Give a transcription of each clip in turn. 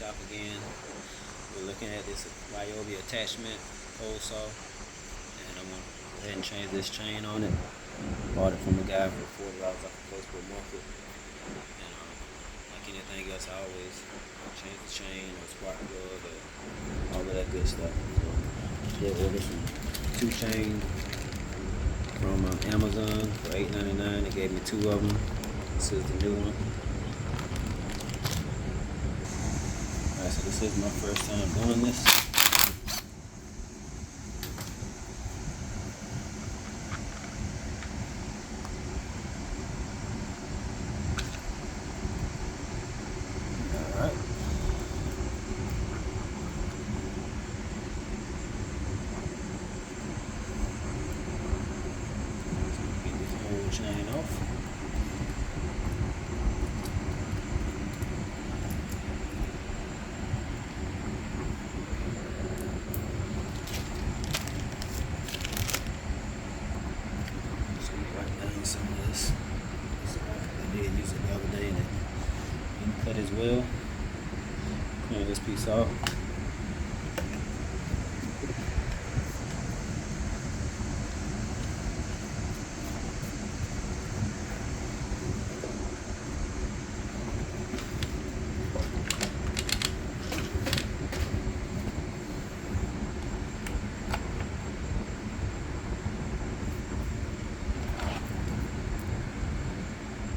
shop again. We're looking at this Ryobi attachment Polesaw, and I'm gonna go ahead and change this chain on it. Bought it from a guy for $40 off of Facebook Market. And like anything else, I always change the chain or spark plug or all of that good stuff. So did order some 2 chains from Amazon for $8.99. They gave me 2 of them. This is the new one. Alright, so this is my first time doing this. Alright. Get this whole chain off. Some of this. I did use it the other day and it didn't cut as well. Clean this piece off.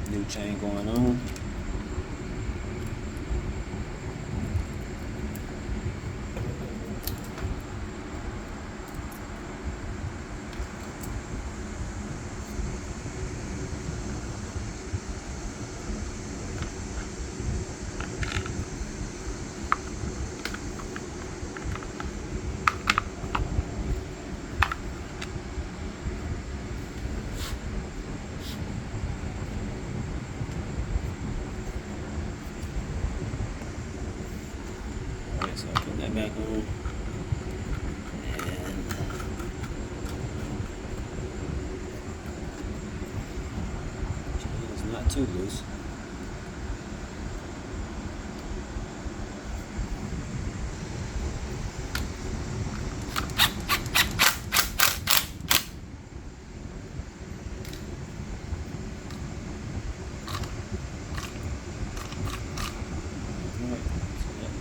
New chain going on. So I put that back on, and it's not too loose.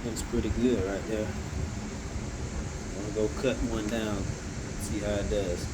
Looks pretty good right there. I'm gonna go cut one down, see how it does.